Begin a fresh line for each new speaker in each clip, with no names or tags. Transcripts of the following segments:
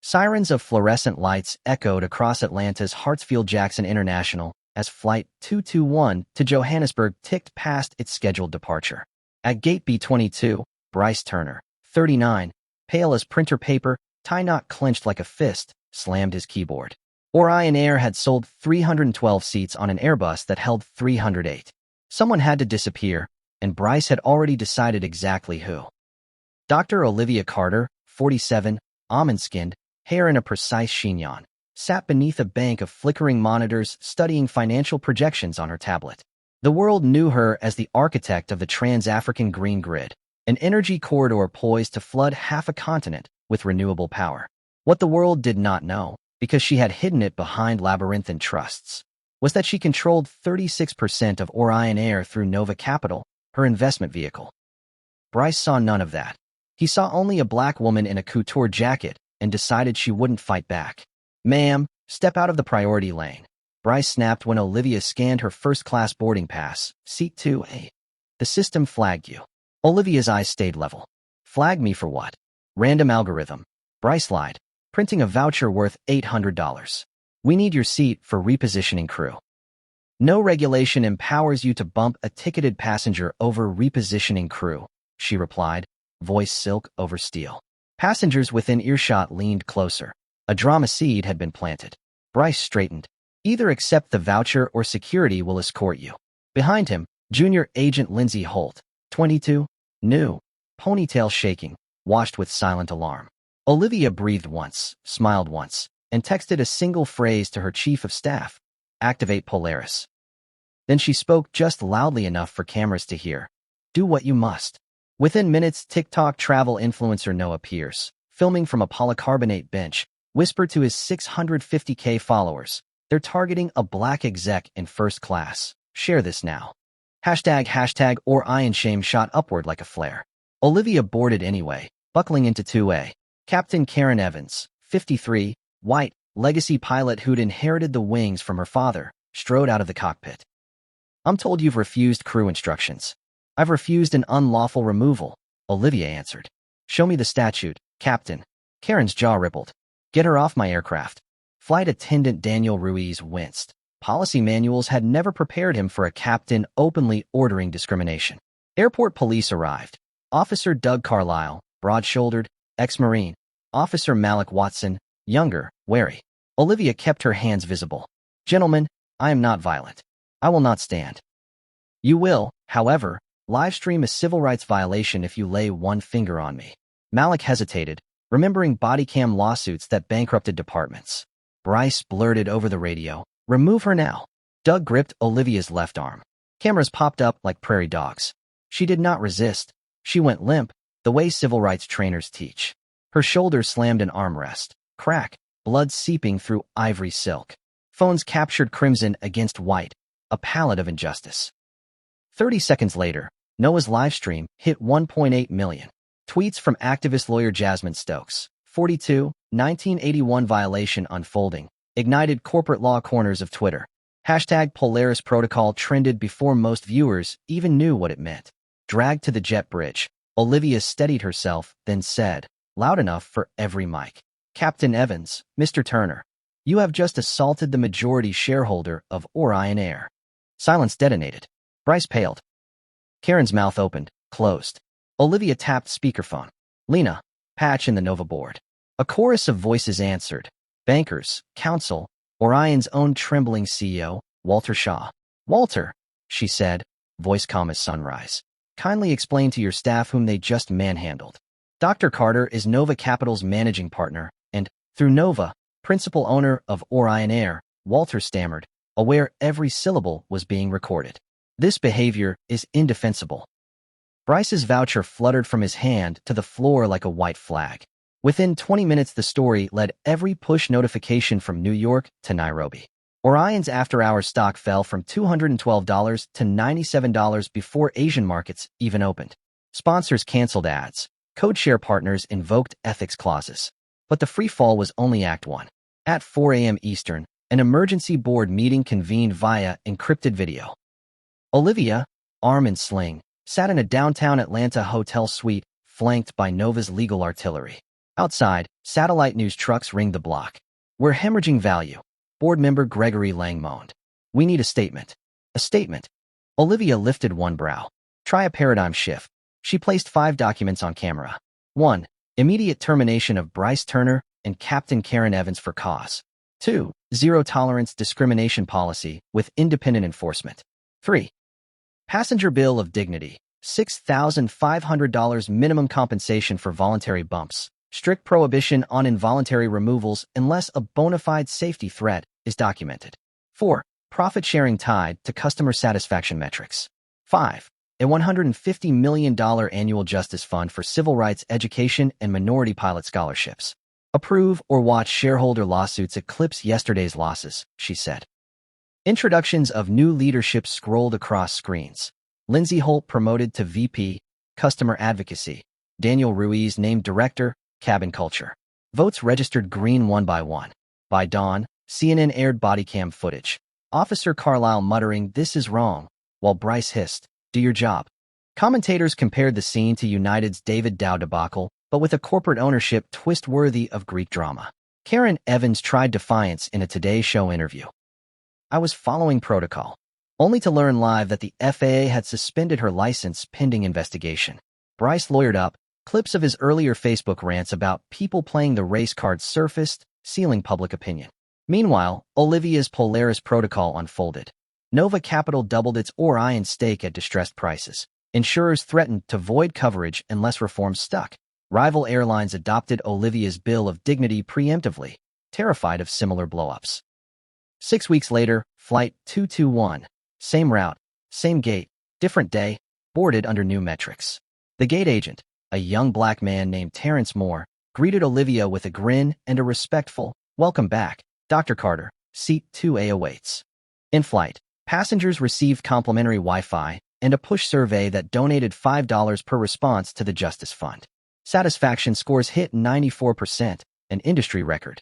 Sirens of fluorescent lights echoed across Atlanta's Hartsfield-Jackson International as Flight 221 to Johannesburg ticked past its scheduled departure. At Gate B-22, Bryce Turner, 39, pale as printer paper, tie knot clenched like a fist, slammed his keyboard. Orion Air had sold 312 seats on an Airbus that held 308. Someone had to disappear, and Bryce had already decided exactly who. Dr. Olivia Carter, 47, almond-skinned, hair in a precise chignon, sat beneath a bank of flickering monitors studying financial projections on her tablet. The world knew her as the architect of the Trans-African Green Grid, an energy corridor poised to flood half a continent with renewable power. What the world did not know, because she had hidden it behind labyrinthine trusts, was that she controlled 36% of Orion Air through Nova Capital, her investment vehicle. Bryce saw none of that. He saw only a black woman in a couture jacket and decided she wouldn't fight back. "Ma'am, step out of the priority lane," Bryce snapped when Olivia scanned her first-class boarding pass, Seat 2A. "The system flagged you." Olivia's eyes stayed level. "Flag me for what?" "Random algorithm." Bryce lied, printing a voucher worth $800. "We need your seat for repositioning crew." "No regulation empowers you to bump a ticketed passenger over repositioning crew," she replied, voice silk over steel. Passengers within earshot leaned closer. A drama seed had been planted. Bryce straightened. "Either accept the voucher or security will escort you." Behind him, Junior Agent Lindsay Holt, 22, new, ponytail shaking, watched with silent alarm. Olivia breathed once, smiled once, and texted a single phrase to her chief of staff: "Activate Polaris." Then she spoke just loudly enough for cameras to hear. "Do what you must." Within minutes, TikTok travel influencer Noah Pierce, filming from a polycarbonate bench, whispered to his 650K followers, "They're targeting a black exec in first class. Share this now." Hashtag Orion shame shot upward like a flare. Olivia boarded anyway, buckling into 2A. Captain Karen Evans, 53, white, legacy pilot who'd inherited the wings from her father, strode out of the cockpit. "I'm told you've refused crew instructions." "I've refused an unlawful removal," Olivia answered. "Show me the statute, Captain." Karen's jaw rippled. "Get her off my aircraft." Flight attendant Daniel Ruiz winced. Policy manuals had never prepared him for a captain openly ordering discrimination. Airport police arrived. Officer Doug Carlisle, broad-shouldered, ex-Marine. Officer Malik Watson, younger, wary. Olivia kept her hands visible. "Gentlemen, I am not violent. I will not stand." "You will, however, livestream a civil rights violation if you lay one finger on me." Malik hesitated, remembering body cam lawsuits that bankrupted departments. Bryce blurted over the radio, "Remove her now." Doug gripped Olivia's left arm. Cameras popped up like prairie dogs. She did not resist. She went limp, the way civil rights trainers teach. Her shoulder slammed an armrest. Crack, blood seeping through ivory silk. Phones captured crimson against white, a palette of injustice. 30 seconds later, Noah's livestream hit 1.8 million. Tweets from activist lawyer Jasmine Stokes, 42, 1981 violation unfolding, ignited corporate law corners of Twitter. Hashtag Polaris Protocol trended before most viewers even knew what it meant. Dragged to the jet bridge, Olivia steadied herself, then said, loud enough for every mic, "Captain Evans, Mr. Turner, you have just assaulted the majority shareholder of Orion Air." Silence detonated. Bryce paled. Karen's mouth opened, closed. Olivia tapped speakerphone. "Lena, patch in the Nova board." A chorus of voices answered. Bankers, counsel, Orion's own trembling CEO, Walter Shaw. "Walter," she said, voice calm as sunrise. "Kindly explain to your staff whom they just manhandled." Dr. Carter is Nova Capital's managing partner, and, through Nova, principal owner of Orion Air, Walter stammered, aware every syllable was being recorded. "This behavior is indefensible." Bryce's voucher fluttered from his hand to the floor like a white flag. Within 20 minutes, the story led every push notification from New York to Nairobi. Orion's after-hours stock fell from $212 to $97 before Asian markets even opened. Sponsors canceled ads. Codeshare partners invoked ethics clauses. But the free fall was only Act 1. At 4 a.m. Eastern, an emergency board meeting convened via encrypted video. Olivia, arm in sling, sat in a downtown Atlanta hotel suite flanked by Nova's legal artillery. Outside, satellite news trucks ring the block. We're hemorrhaging value. Board member Gregory Lang moaned. We need a statement. A statement. Olivia lifted one brow. Try a paradigm shift. She placed 5 documents on camera. 1. Immediate termination of Bryce Turner and Captain Karen Evans for cause. 2. Zero-tolerance discrimination policy with independent enforcement. 3. Passenger bill of dignity. $6,500 minimum compensation for voluntary bumps. Strict prohibition on involuntary removals unless a bona fide safety threat is documented. 4. Profit sharing tied to customer satisfaction metrics. 5. A $150 million annual justice fund for civil rights education and minority pilot scholarships. Approve or watch shareholder lawsuits eclipse yesterday's losses, she said. Introductions of new leadership scrolled across screens. Lindsay Holt promoted to VP, Customer Advocacy. Daniel Ruiz named Director, Cabin Culture. Votes registered green one by one. By dawn, CNN aired bodycam footage. Officer Carlisle muttering, "This is wrong," while Bryce hissed, "Do your job." Commentators compared the scene to United's David Dow debacle, but with a corporate ownership twist worthy of Greek drama. Karen Evans tried defiance in a Today Show interview. "I was following protocol," only to learn live that the FAA had suspended her license pending investigation. Bryce lawyered up. Clips of his earlier Facebook rants about people playing the race card surfaced, sealing public opinion. Meanwhile, Olivia's Polaris protocol unfolded. Nova Capital doubled its Orion stake at distressed prices. Insurers threatened to void coverage unless reforms stuck. Rival airlines adopted Olivia's bill of dignity preemptively, terrified of similar blowups. 6 weeks later, Flight 221, same route, same gate, different day, boarded under new metrics. The gate agent, a young black man named Terrence Moore, greeted Olivia with a grin and a respectful, "Welcome back, Dr. Carter, seat 2A awaits." In flight, passengers received complimentary Wi-Fi and a push survey that donated $5 per response to the Justice Fund. Satisfaction scores hit 94%, an industry record.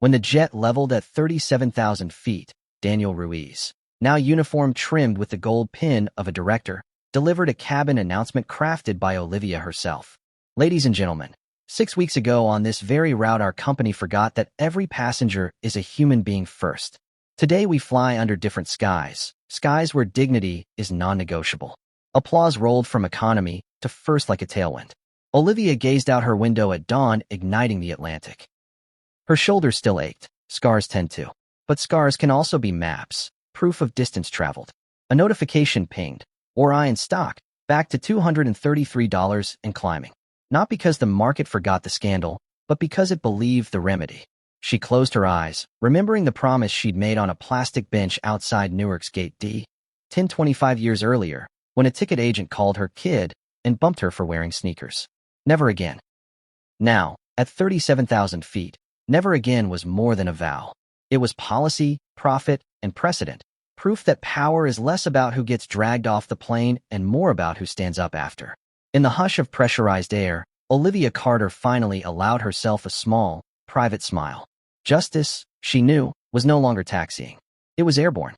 When the jet leveled at 37,000 feet, Daniel Ruiz, now uniform trimmed with the gold pin of a director, delivered a cabin announcement crafted by Olivia herself. "Ladies and gentlemen, 6 weeks ago on this very route our company forgot that every passenger is a human being first. Today we fly under different skies, skies where dignity is non-negotiable." Applause rolled from economy to first like a tailwind. Olivia gazed out her window at dawn, igniting the Atlantic. Her shoulders still ached. Scars tend to. But scars can also be maps, proof of distance traveled. A notification pinged. Orion stock, back to $233 and climbing. Not because the market forgot the scandal, but because it believed the remedy. She closed her eyes, remembering the promise she'd made on a plastic bench outside Newark's Gate D, 25 years earlier, when a ticket agent called her kid and bumped her for wearing sneakers. Never again. Now, at 37,000 feet, never again was more than a vow. It was policy, profit, and precedent, proof that power is less about who gets dragged off the plane and more about who stands up after. In the hush of pressurized air, Olivia Carter finally allowed herself a small, private smile. Justice, she knew, was no longer taxiing. It was airborne.